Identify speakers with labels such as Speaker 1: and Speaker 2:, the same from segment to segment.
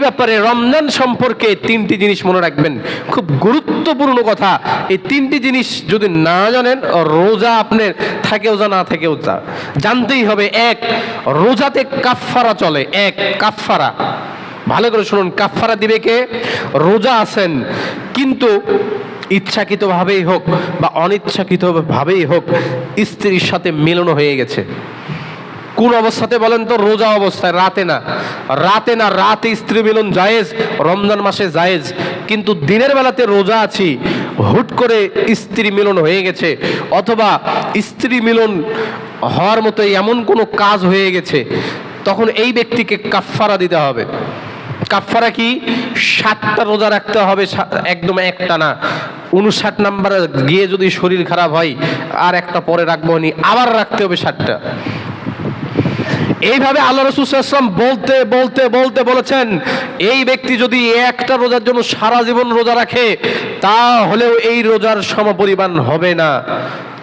Speaker 1: ব্যাপারে রমজান সম্পর্কে তিনটি জিনিস মনে রাখবেন, খুব গুরুত্বপূর্ণ কথা। এই তিনটি জিনিস যদি না জানেন, রোজা আপনার থাকেও যা না থাকেও যা, জানতেই হবে। এক, রোজাতে কাফফারা চলে। এক, কাফফারা, ভালো করে শুনুন, কাফফারা দিবে কে? রোজা আছেন কিন্তু ইচ্ছাকৃতভাবেই হোক বা অনিচ্ছাকৃতভাবেই হোক স্ত্রীর সাথে মিলন হয়ে গেছে। কোন অবস্থাতে বলেন তো? রোজা অবস্থায়, রাতে না। রাতে না, রাতে স্ত্রী মিলন জায়েজ, রমজান মাসে জায়েজ, কিন্তু দিনের বেলাতে রোজা আছি, হুট করে স্ত্রী মিলন হয়ে গেছে, অথবা স্ত্রী মিলন হওয়ার মতো এমন কোনো কাজ হয়ে গেছে, তখন এই ব্যক্তিকে কাফফারা দিতে হবে। কাফফারা কি? 7টা রোজা রাখতে হবে, একদম একটা না। 59 নাম্বারে গিয়ে যদি শরীর খারাপ হয়, আর একটা পরে রাখবো নি, আবার রাখতে হবে 7টা। এইভাবে আল্লাহ রাসূল সাল্লাল্লাহু আলাইহি ওয়াসাল্লাম বলতে বলতে বলতে বলেছেন, এই ব্যক্তি যদি একটা রোজার জন্য সারা জীবন রোজা রাখে, তাহলেও এই রোজার সমপরিমাণ হবে না।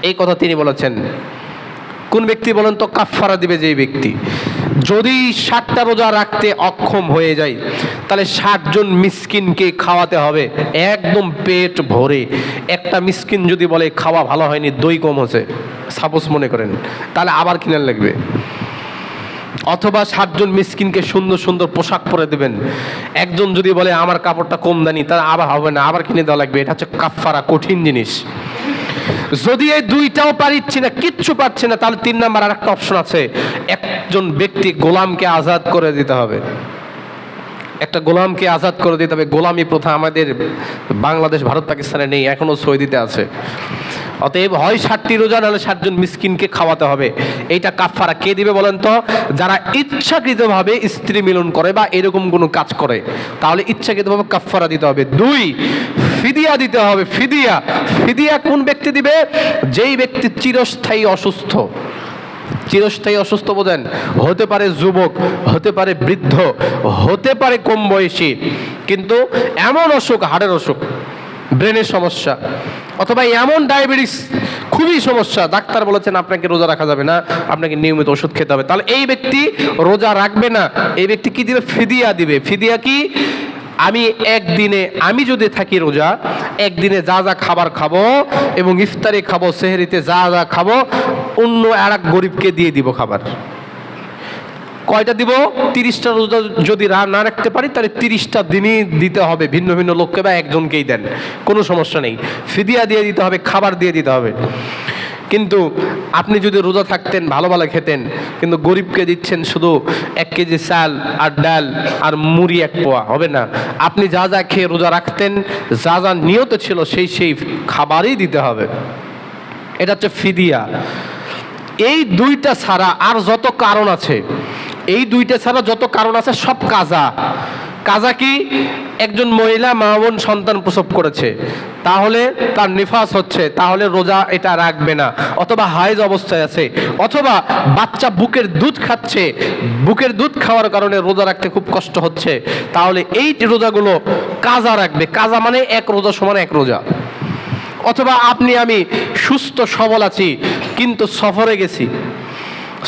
Speaker 1: এই কথা তিনি বলেছেন। কোন ব্যক্তি বলেন তো? কাফফারা দিবে যেই ব্যক্তি। যদি 7টা রোজা রাখতে অক্ষম হয়ে যায়, তাহলে 60 জন মিসকিনকে খাওয়াতে হবে একদম পেট ভরে। একটা মিসকিন যদি বলে খাওয়া ভালো হয়নি, দই কম হচ্ছে, সাপোজ মনে করেন, তাহলে আবার কিনার লাগবে। অথবা 60 জন মিসকিনকে সুন্দর সুন্দর পোশাক পরে দেবেন। একজন যদি বলে আমার কাপড়টা কম দানি, তাহলে আবার হবে না, আবার কিনে দেওয়া লাগবে। এটা হচ্ছে কাফফারা, কঠিন জিনিস। যদি এই দুইটাও পারছি না, কিচ্ছু পারছে না, তাহলে 3 নাম্বার আর একটা অপশন আছে। একজন ব্যক্তি গোলামকে আজাদ করে দিতে হবে। একটা গোলামকে আজাদ করে দিতে হবে। গোলামি প্রথা আমাদের বাংলাদেশ, ভারত, পাকিস্তানে নেই, এখনো সৌদিতে আছে। অতএব হয় 60টি রোজা, নাহলে 60 জন মিসকিনকে খাওয়াতে হবে। এইটা কাফফারা কে দিবে বলেন তো? যারা ইচ্ছাকৃতভাবে স্ত্রী মিলন করে বা এরকম কোনো কাজ করে, তাহলে ইচ্ছাকৃতভাবে কাফফারা দিতে হবে। 2, ফিদিয়া দিতে হবে। ফিদিয়া, ফিদিয়া কোন ব্যক্তি দিবে? যেই ব্যক্তি চিরস্থায়ী অসুস্থ। চিরস্থায়ী অসুস্থ বোঝেন? হতে পারে যুবক, হতে পারে বৃদ্ধ, হতে পারে কম বয়সী, কিন্তু এমন অসুখ, হাড়ের অসুখ, ব্রেনের সমস্যা, অথবা এমন ডায়াবেটিস খুবই সমস্যা, ডাক্তার বলেছেন আপনাকে রোজা রাখা যাবে না, আপনাকে নিয়মিত ওষুধ খেতে হবে, তাহলে এই ব্যক্তি রোজা রাখবে না। এই ব্যক্তি কি দিবে? ফিদিয়া দিবে। ফিদিয়া কি? আমি যদি থাকি রোজা, একদিনে যা যা খাবার খাবো এবং ইফতারে খাবো, সেহরিতে যা যা খাবো, অন্য আর এক গরিবকে দিয়ে দিব খাবার। কয়টা দিব? 30টা রোজা যদি না রাখতে পারি, তাহলে 30টা দিনই দিতে হবে ভিন্ন ভিন্ন লোককে, বা একজনকেই দেন, কোনো সমস্যা নেই। ফিদিয়া দিয়ে দিতে হবে, খাবার দিয়ে দিতে হবে। কিন্তু আপনি যদি রোজা থাকতেন, ভালো ভালো খেতেন, কিন্তু গরিবকে দিচ্ছেন শুধু 1 কেজি চাল আর ডাল আর মুড়ি 1 পোয়া, হবে না। আপনি যা যা খেয়ে রোজা রাখতেন, যা যা নিয়ত ছিল, সেই খাবারই দিতে হবে। এটা হচ্ছে ফিদিয়া। এই 2টা ছাড়া আর যত কারণ আছে, এই 2টা ছাড়া যত কারণ আছে সব কাজা। কাজা কি? একজন মহিলা মা বোন সন্তান প্রসব করেছে, তাহলে তার নিফাস হচ্ছে, তাহলে রোজা এটা রাখবে না। অথবা হাইজ অবস্থায় আছে, অথবা বাচ্চা বুকের দুধ খাচ্ছে, বুকের দুধ খাওয়ার কারণে রোজা রাখতে খুব কষ্ট হচ্ছে, তাহলে এই রোজাগুলো কাজা রাখবে। কাজা মানে 1 রোজা সমান 1 রোজা। অথবা আপনি আমি সুস্থ সবল আছি, কিন্তু সফরে গেছি,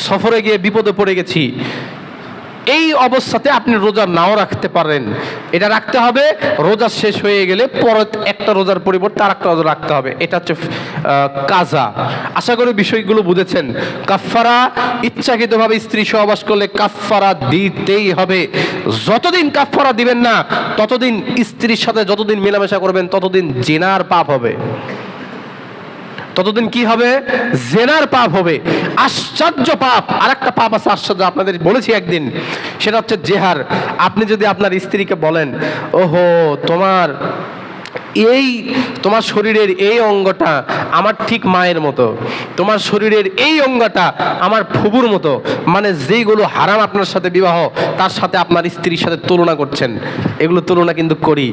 Speaker 1: সফরে গিয়ে বিপদে পড়ে গেছি, এই অবস্থাতে আপনি রোজা নাও রাখতে পারেন। এটা রাখতে হবে, রোজা শেষ হয়ে গেলে পরে একটা রোজার পরিবর্তে আর একটা রোজা রাখতে হবে। এটা হচ্ছে কাজা। আশা করি বিষয়গুলো বুঝেছেন। কাফফারা, ইচ্ছাকৃতভাবে স্ত্রী সহবাস করলে কাফফারা দিতেই হবে। যতদিন কাফফারা দিবেন না, ততদিন স্ত্রীর সাথে যতদিন মেলামেশা করবেন, ততদিন জিনার পাপ হবে। ততদিন কি হবে? জেনার পাপ হবে। আশ্চর্য পাপ। আর একটা পাপ আছে আশ্চর্য, আপনাদের বলেছি একদিন, সেটা হচ্ছে জেহার। আপনি যদি আপনার স্ত্রীকে বলেন, ওহো তোমার শরীরের এই অঙ্গটা আমার ঠিক মায়ের মতো, তোমার শরীরের এই অঙ্গটা আমার ফুবুর মতো, মানে যেইগুলো হারাম আপনার সাথে বিবাহ, তার সাথে আপনার স্ত্রীর সাথে তুলনা করছেন, এগুলো তুলনা কিন্তু করি।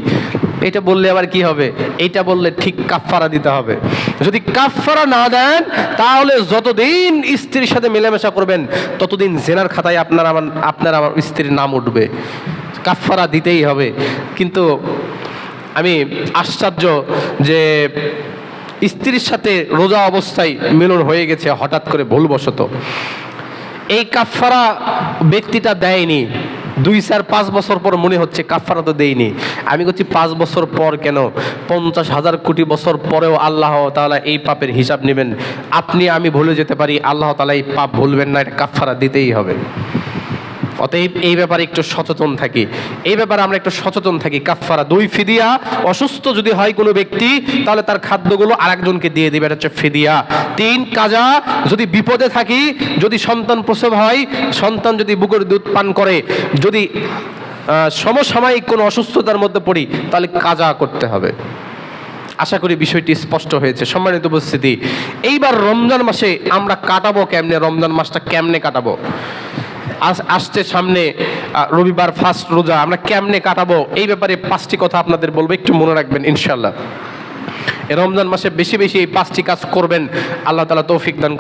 Speaker 1: এটা বললে আবার কি হবে? এটা বললে ঠিক কাফফারা দিতে হবে। যদি কাফফারা না দেন, তাহলে যতদিন স্ত্রীর সাথে মেলামেশা করবেন, ততদিন জেনার খাতায় আপনার আমার স্ত্রীর নাম উঠবে। কাফফারা দিতেই হবে। কিন্তু আমি আশ্চর্য যে স্ত্রীর সাথে রোজা অবস্থায় মিলন হয়ে গেছে হঠাৎ করে ভুলবশত, এই কাফফারা ব্যক্তিটা দেয়নি, 2-4-5 বছর পর মনে হচ্ছে কাফারা তো দেইনি। আমি বলছি 5 বছর পর কেন, 50,000 কোটি বছর পরেও আল্লাহ তাআলা এই পাপের হিসাব নেবেন। আপনি আমি ভুলে যেতে পারি, আল্লাহ তাআলা এই পাপ ভুলবেন না, এটা কাফারা দিতেই হবে। অতএব এই ব্যাপারে একটু সচেতন থাকি, এই ব্যাপারে আমরা একটু সচেতন থাকি। কাফারা 2 ফিদিয়া, অসুস্থ যদি হয় কোনো ব্যক্তি তাহলে তার খাদ্যগুলো আরেকজনকে দিয়ে দিবে, এটা হচ্ছে ফিদিয়া। 3 কাজা, যদি বিপদে থাকি, যদি সন্তান প্রসব হয়, সন্তান যদি বুকের দুধ পান করে, যদি সমসাময়িক কোনো অসুস্থতার মধ্যে পড়ি, তাহলে কাজা করতে হবে। আশা করি বিষয়টি স্পষ্ট হয়েছে। সম্মানিত উপস্থিতি, এইবার রমজান মাসে আমরা কাটাবো কেমনে, রমজান মাসটা কেমনে কাটাবো? আসছে সামনে রবিবার ফার্স্ট রোজা, আমরা কেমনে কাটাবো এই ব্যাপারে 5টি কথা আপনাদের বলবো, একটু মনে রাখবেন ইনশাআল্লাহ। এই রমজান মাসে বেশি বেশি এই 5টি কাজ করবেন, আল্লাহ তাআলা তৌফিক দান।